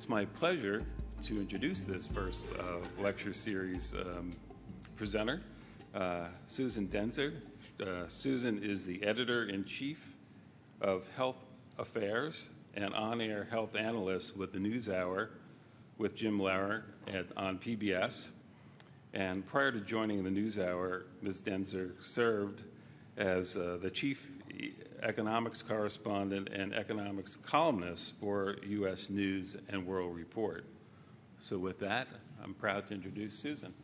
It's my pleasure to introduce this first lecture series presenter, Susan Denzer. Susan is the editor-in-chief of Health Affairs and on-air health analyst with the NewsHour with Jim Lauer on PBS. And prior to joining the NewsHour, Ms. Denzer served as the chief economics correspondent and economics columnist for U.S. News and World Report. So with that, I'm proud to introduce Susan.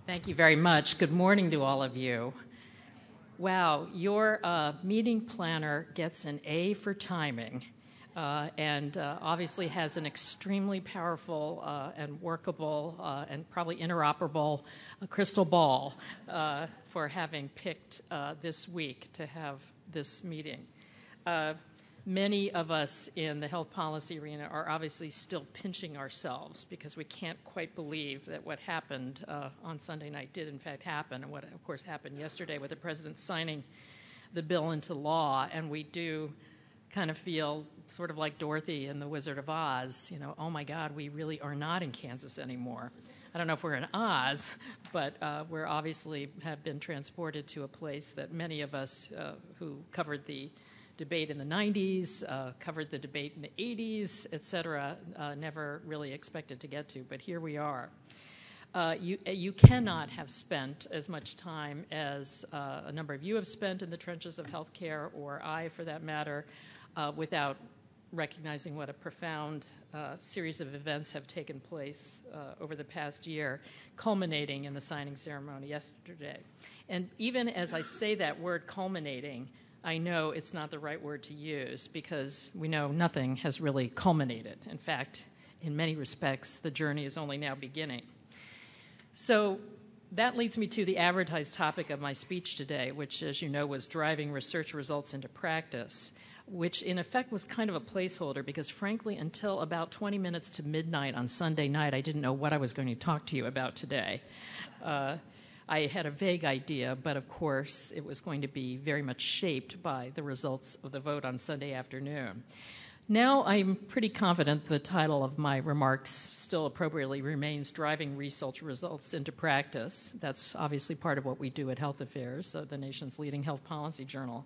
Thank you very much. Good morning to all of you. Wow, your meeting planner gets an A for timing and obviously has an extremely powerful and workable and probably interoperable crystal ball for having picked this week to have this meeting. Many of us in the health policy arena are obviously still pinching ourselves because we can't quite believe that what happened on Sunday night did in fact happen, and what of course happened yesterday with the president signing the bill into law. And we do kind of feel sort of like Dorothy in The Wizard of Oz, you know, oh my God, we really are not in Kansas anymore. I don't know if we're in Oz, but we're obviously have been transported to a place that many of us who covered the debate in the 90s, covered the debate in the 80s, et cetera, never really expected to get to, but here we are. You cannot have spent as much time as a number of you have spent in the trenches of healthcare, or I for that matter, without recognizing what a profound series of events have taken place over the past year, culminating in the signing ceremony yesterday. And even as I say that word culminating, I know it's not the right word to use because we know nothing has really culminated. In fact, in many respects, the journey is only now beginning. So that leads me to the advertised topic of my speech today, which, as you know, was driving research results into practice, which in effect was kind of a placeholder because, frankly, until about 20 minutes to midnight on Sunday night, I didn't know what I was going to talk to you about today. I had a vague idea, but of course it was going to be very much shaped by the results of the vote on Sunday afternoon. Now I'm pretty confident the title of my remarks still appropriately remains Driving Research Results into Practice. That's obviously part of what we do at Health Affairs, the nation's leading health policy journal.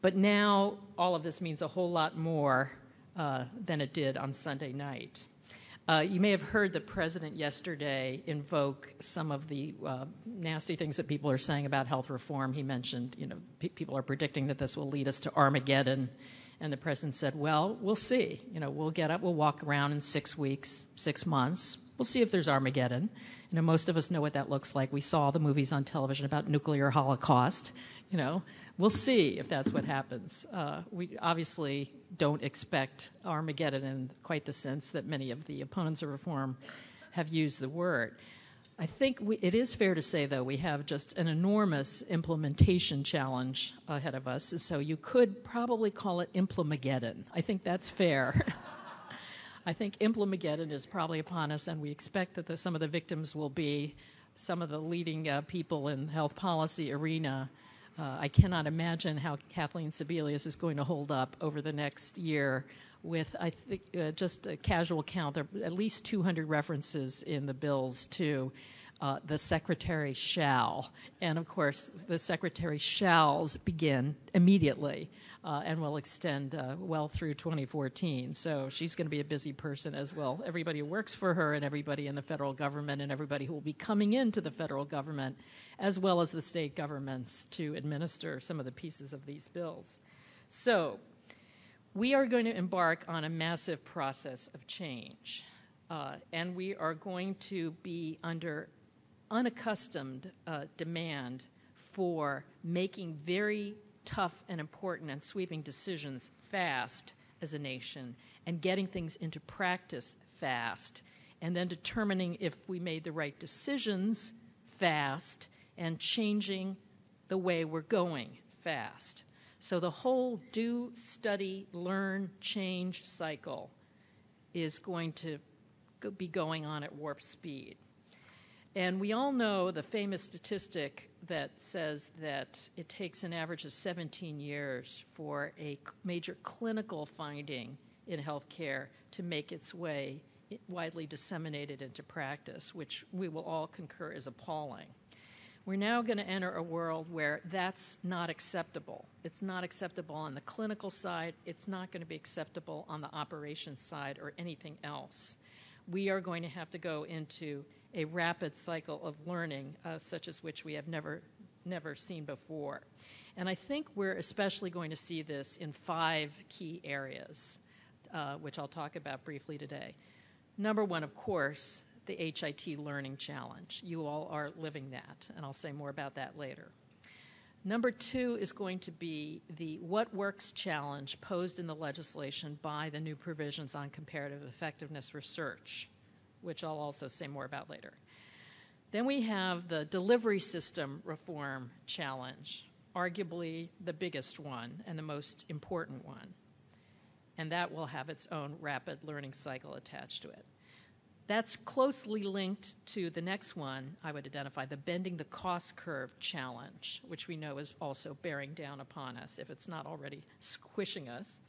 But now all of this means a whole lot more than it did on Sunday night. You may have heard the president yesterday invoke some of the nasty things that people are saying about health reform. He mentioned, you know, people are predicting that this will lead us to Armageddon. And the president said, well, we'll see. You know, we'll get up, we'll walk around in 6 weeks, 6 months. We'll see if there's Armageddon. You know, most of us know what that looks like. We saw the movies on television about nuclear holocaust. You know, we'll see if that's what happens. We obviously don't expect Armageddon in quite the sense that many of the opponents of reform have used the word. I think it is fair to say, though, we have just an enormous implementation challenge ahead of us. So you could probably call it Implamageddon. I think that's fair. I think Implamageddon is probably upon us, and we expect that some of the victims will be some of the leading people in the health policy arena. I cannot imagine how Kathleen Sebelius is going to hold up over the next year with, I think, just a casual count. There are at least 200 references in the bills to the secretary shall. And, of course, the secretary shalls begin immediately and will extend well through 2014. So she's going to be a busy person as well. Everybody who works for her and everybody in the federal government and everybody who will be coming into the federal government as well as the state governments to administer some of the pieces of these bills. So we are going to embark on a massive process of change, and we are going to be under unaccustomed demand for making very tough and important and sweeping decisions fast as a nation and getting things into practice fast, and then determining if we made the right decisions fast and changing the way we're going fast. So the whole do, study, learn, change cycle is going to be going on at warp speed. And we all know the famous statistic that says that it takes an average of 17 years for a major clinical finding in healthcare to make its way widely disseminated into practice, which we will all concur is appalling. We're now going to enter a world where that's not acceptable. It's not acceptable on the clinical side. It's not going to be acceptable on the operations side or anything else. We are going to have to go into a rapid cycle of learning, such as which we have never seen before. And I think we're especially going to see this in 5 key areas, which I'll talk about briefly today. Number one, of course, the HIT learning challenge. You all are living that, and I'll say more about that later. Number 2 is going to be the what works challenge posed in the legislation by the new provisions on comparative effectiveness research, which I'll also say more about later. Then we have the delivery system reform challenge, arguably the biggest one and the most important one. And that will have its own rapid learning cycle attached to it. That's closely linked to the next one I would identify, the bending the cost curve challenge, which we know is also bearing down upon us if it's not already squishing us.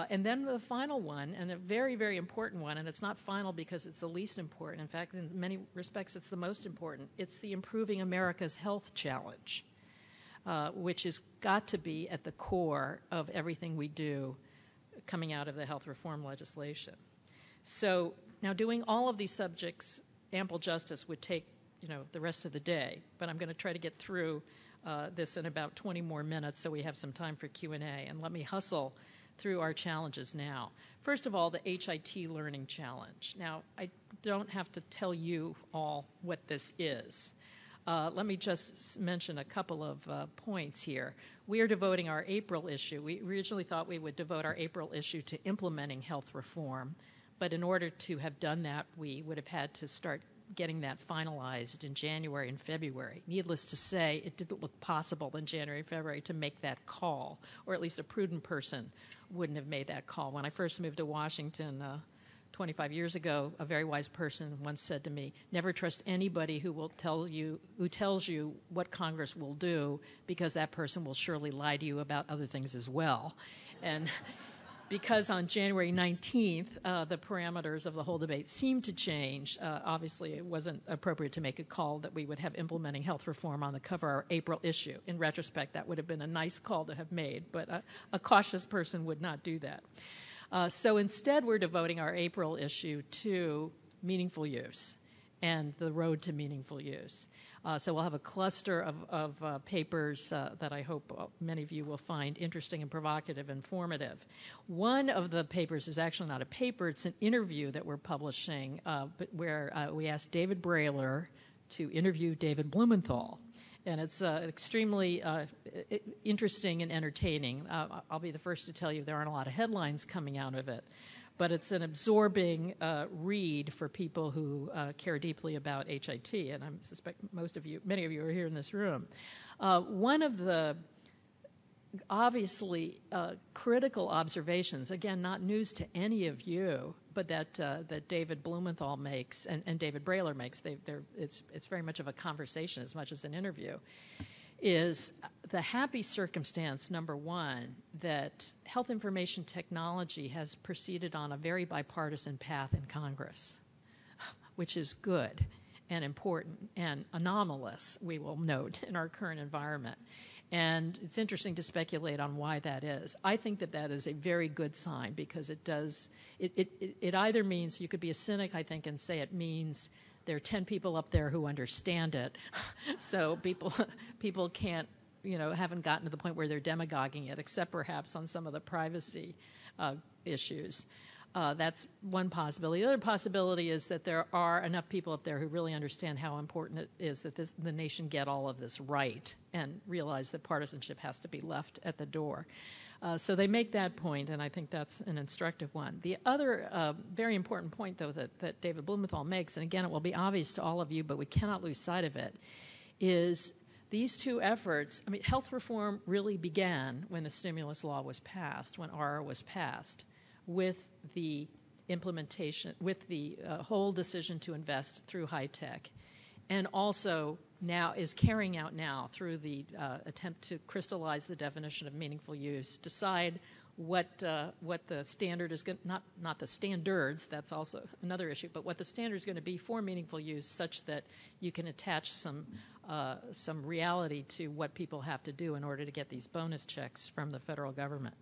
And then the final one, and a very, very important one, and it's not final because it's the least important. In fact, in many respects, it's the most important. It's the Improving America's Health challenge, which has got to be at the core of everything we do coming out of the health reform legislation. So now doing all of these subjects, ample justice would take, the rest of the day, but I'm going to try to get through this in about 20 more minutes so we have some time for Q&A, and let me hustle through our challenges now. First of all, the HIT learning challenge. Now, I don't have to tell you all what this is. Let me just mention a couple of points here. We are devoting our April issue. We originally thought we would devote our April issue to implementing health reform, but in order to have done that, we would have had to start getting that finalized in January and February. Needless to say, it didn't look possible in January and February to make that call, or at least a prudent person wouldn't have made that call. When I first moved to Washington 25 years ago, a very wise person once said to me, never trust anybody who tells you what Congress will do, because that person will surely lie to you about other things as well. And because on January 19th, the parameters of the whole debate seemed to change, obviously it wasn't appropriate to make a call that we would have implementing health reform on the cover of our April issue. In retrospect, that would have been a nice call to have made, but a cautious person would not do that. So instead, we're devoting our April issue to meaningful use and the road to meaningful use. So we'll have a cluster of papers that I hope many of you will find interesting and provocative, informative. One of the papers is actually not a paper, it's an interview that we're publishing where we asked David Brailer to interview David Blumenthal. And it's extremely interesting and entertaining. I'll be the first to tell you there aren't a lot of headlines coming out of it, but it's an absorbing read for people who care deeply about HIT, and I suspect many of you are here in this room. One of the obviously critical observations, again, not news to any of you, but that David Blumenthal makes and David Brailer makes, it's very much of a conversation as much as an interview, is the happy circumstance, number one, that health information technology has proceeded on a very bipartisan path in Congress, which is good and important and anomalous, we will note, in our current environment. And it's interesting to speculate on why that is. I think that is a very good sign because it either means, you could be a cynic, I think, and say it means there are 10 people up there who understand it, so people can't, haven't gotten to the point where they're demagoguing it, except perhaps on some of the privacy issues. That's one possibility. The other possibility is that there are enough people up there who really understand how important it is that the nation get all of this right and realize that partisanship has to be left at the door. So they make that point, and I think that's an instructive one. The other very important point, though, that David Blumenthal makes, and again, it will be obvious to all of you, but we cannot lose sight of it, is these two efforts. I mean, health reform really began when the stimulus law was passed, when ARRA was passed, with the implementation, with the whole decision to invest through high tech. and also now is carrying out now through the attempt to crystallize the definition of meaningful use, decide what the standard is going, not the standards, that's also another issue, but what the standard is going to be for meaningful use, such that you can attach some reality to what people have to do in order to get these bonus checks from the federal government.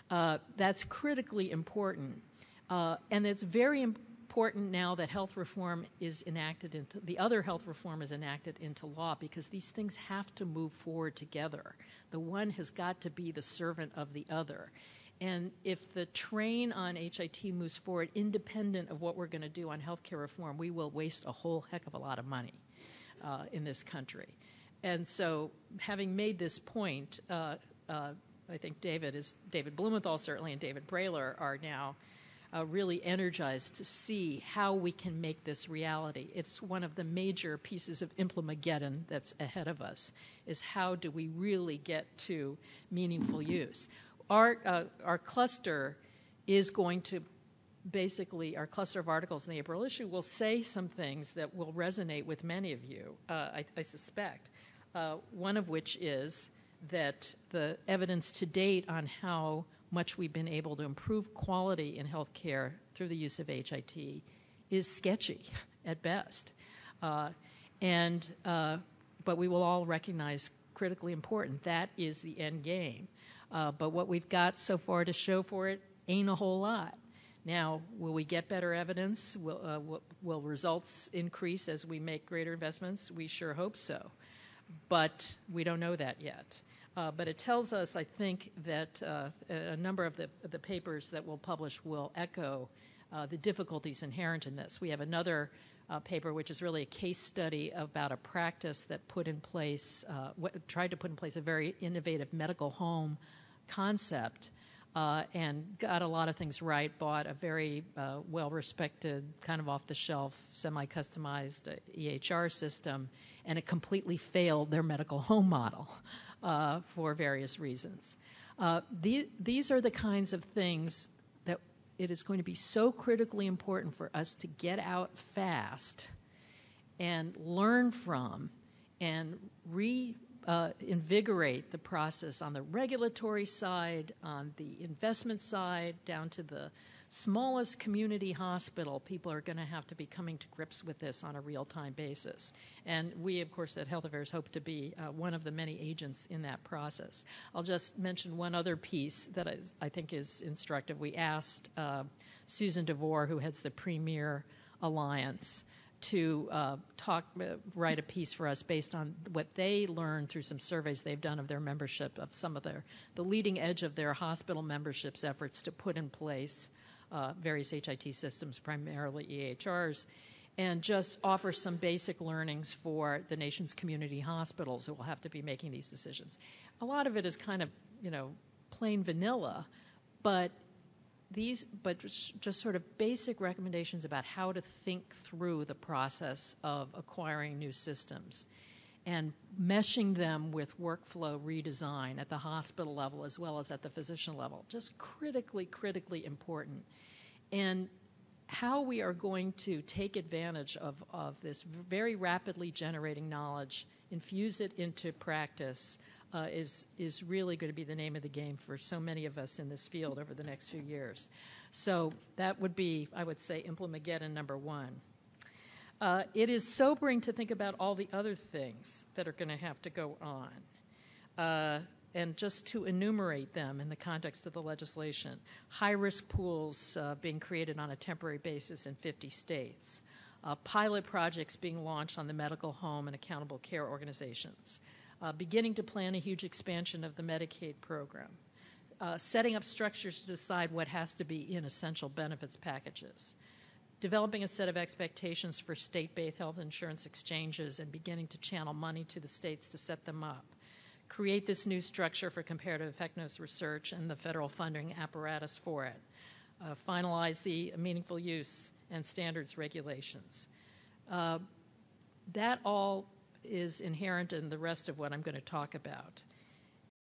That's critically important, and it's very important now that health reform is enacted into, the other health reform is enacted into law, because these things have to move forward together. The one has got to be the servant of the other. And if the train on HIT moves forward independent of what we're going to do on healthcare reform, we will waste a whole heck of a lot of money in this country. And so, having made this point, I think David Blumenthal certainly and David Brailer are now really energized to see how we can make this reality. It's one of the major pieces of Implemageddon that's ahead of us, is how do we really get to meaningful use. Our cluster is going to basically, our cluster of articles in the April issue will say some things that will resonate with many of you, I suspect, one of which is that the evidence to date on how much we've been able to improve quality in healthcare through the use of HIT is sketchy at best. But we will all recognize critically important, that is the end game. But what we've got so far to show for it ain't a whole lot. Now, will we get better evidence? Will results increase as we make greater investments? We sure hope so. But we don't know that yet. But it tells us, I think, that a number of the papers that we'll publish will echo the difficulties inherent in this. We have another paper, which is really a case study about a practice that put in place, tried to put in place a very innovative medical home concept and got a lot of things right, bought a very well-respected, kind of off-the-shelf, semi-customized EHR system, and it completely failed their medical home model for various reasons. These are the kinds of things that it is going to be so critically important for us to get out fast and learn from and reinvigorate the process on the regulatory side, on the investment side, down to the smallest community hospital. People are going to have to be coming to grips with this on a real-time basis. And we, of course, at Health Affairs hope to be one of the many agents in that process. I'll just mention one other piece that I think is instructive. We asked Susan DeVore, who heads the Premier Alliance, to write a piece for us based on what they learned through some surveys they've done of their membership, of some of the leading edge of their hospital membership's efforts to put in place various HIT systems, primarily EHRs, and just offer some basic learnings for the nation's community hospitals who will have to be making these decisions. A lot of it is kind of, plain vanilla, but just sort of basic recommendations about how to think through the process of acquiring new systems and meshing them with workflow redesign at the hospital level as well as at the physician level. Just critically, critically important. And how we are going to take advantage of this very rapidly generating knowledge, infuse it into practice, is really going to be the name of the game for so many of us in this field over the next few years. So that would be, I would say, Implemageddon number one. It is sobering to think about all the other things that are going to have to go on. And just to enumerate them in the context of the legislation, high-risk pools being created on a temporary basis in 50 states, pilot projects being launched on the medical home and accountable care organizations, beginning to plan a huge expansion of the Medicaid program, setting up structures to decide what has to be in essential benefits packages, developing a set of expectations for state-based health insurance exchanges and beginning to channel money to the states to set them up, create this new structure for comparative effectiveness research and the federal funding apparatus for it, finalize the meaningful use and standards regulations. That all is inherent in the rest of what I'm going to talk about.